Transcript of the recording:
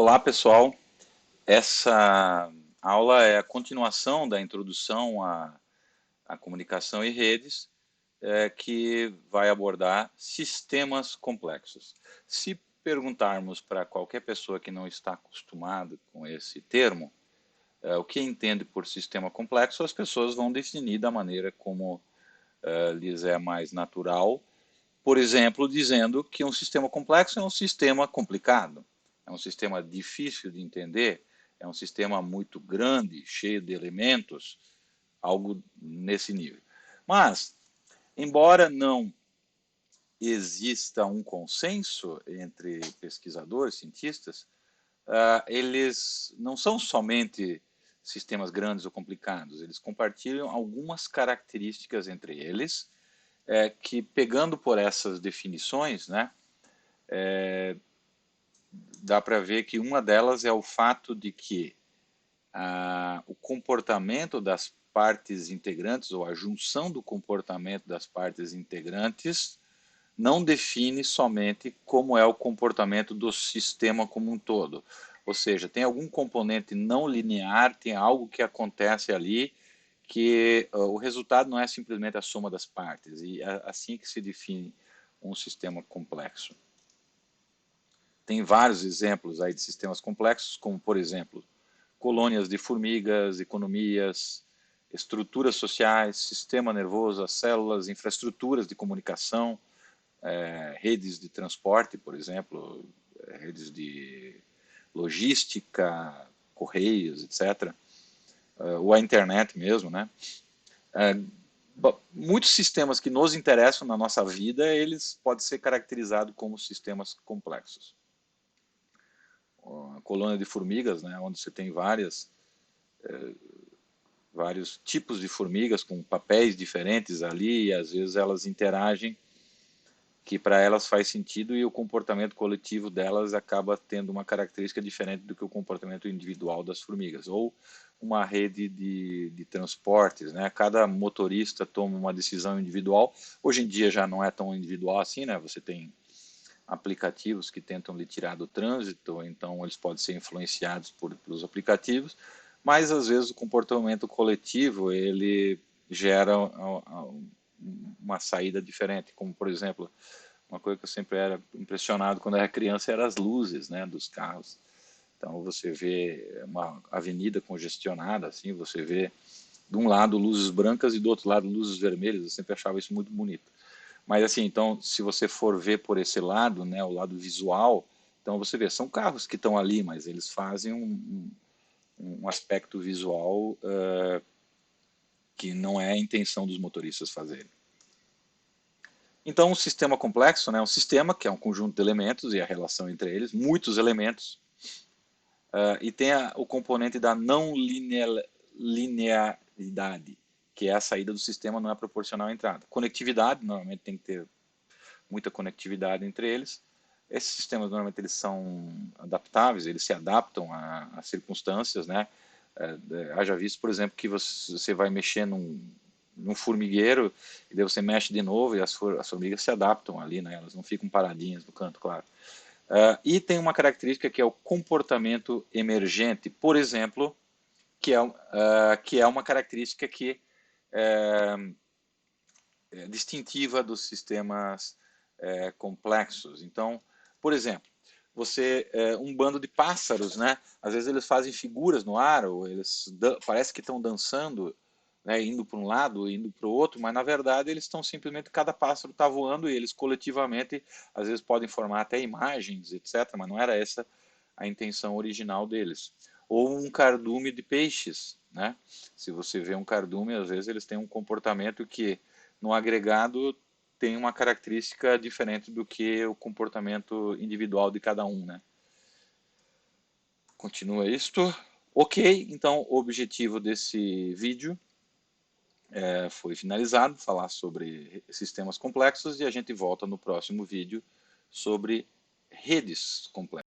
Olá, pessoal. Essa aula é a continuação da introdução à comunicação e redes, que vai abordar sistemas complexos. Se perguntarmos para qualquer pessoa que não está acostumada com esse termo, o que entende por sistema complexo, as pessoas vão definir da maneira como lhes é mais natural. Por exemplo, dizendo que um sistema complexo é um sistema complicado, é um sistema difícil de entender, é um sistema muito grande, cheio de elementos, algo nesse nível. Mas, embora não exista um consenso entre pesquisadores, cientistas, eles não são somente sistemas grandes ou complicados, eles compartilham algumas características entre eles, que pegando por essas definições, né, dá para ver que uma delas é o fato de que o comportamento das partes integrantes, ou a junção do comportamento das partes integrantes, não define somente como é o comportamento do sistema como um todo. Ou seja, tem algum componente não linear, tem algo que acontece ali que o resultado não é simplesmente a soma das partes, e é assim que se define um sistema complexo. Tem vários exemplos aí de sistemas complexos, como, por exemplo, colônias de formigas, economias, estruturas sociais, sistema nervoso, as células, infraestruturas de comunicação, redes de transporte, por exemplo, redes de logística, correios, etc. Ou a internet mesmo, né? Muitos sistemas que nos interessam na nossa vida, eles podem ser caracterizados como sistemas complexos. A colônia de formigas, né, onde você tem vários tipos de formigas com papéis diferentes ali, e às vezes elas interagem, que para elas faz sentido, e o comportamento coletivo delas acaba tendo uma característica diferente do que o comportamento individual das formigas. Ou uma rede de transportes, né? Cada motorista toma uma decisão individual. Hoje em dia já não é tão individual assim, né? Você tem aplicativos que tentam lhe tirar do trânsito, então eles podem ser influenciados pelos aplicativos, mas às vezes o comportamento coletivo ele gera uma saída diferente, como por exemplo, uma coisa que eu sempre era impressionado quando era criança era as luzes, né, dos carros. Então você vê uma avenida congestionada, assim, você vê de um lado luzes brancas e do outro lado luzes vermelhas, eu sempre achava isso muito bonito. Mas assim, então, se você for ver por esse lado, né, o lado visual, então você vê, são carros que estão ali, mas eles fazem um aspecto visual que não é a intenção dos motoristas fazerem. Então, um sistema complexo, né, um sistema que é um conjunto de elementos e a relação entre eles, muitos elementos, e tem o componente da não linearidade, que é a saída do sistema não é proporcional à entrada. Conectividade, normalmente tem que ter muita conectividade entre eles. Esses sistemas normalmente eles são adaptáveis, eles se adaptam às circunstâncias, né? Haja visto, por exemplo, que você vai mexer num formigueiro e daí você mexe de novo e as formigas se adaptam ali, né? Elas não ficam paradinhas no canto, claro. E tem uma característica que é o comportamento emergente, por exemplo, que é uma característica que é distintiva dos sistemas complexos. Então, por exemplo, um bando de pássaros, né? Às vezes eles fazem figuras no ar, ou eles parece que estão dançando, né? Indo para um lado, indo para o outro, mas na verdade eles estão simplesmente, cada pássaro está voando e eles coletivamente, às vezes podem formar até imagens, etc., mas não era essa a intenção original deles. Ou um cardume de peixes, né? Se você vê um cardume, às vezes eles têm um comportamento que no agregado tem uma característica diferente do que o comportamento individual de cada um, né? Continua isto. Ok, então o objetivo desse vídeo foi finalizado, falar sobre sistemas complexos, e a gente volta no próximo vídeo sobre redes complexas.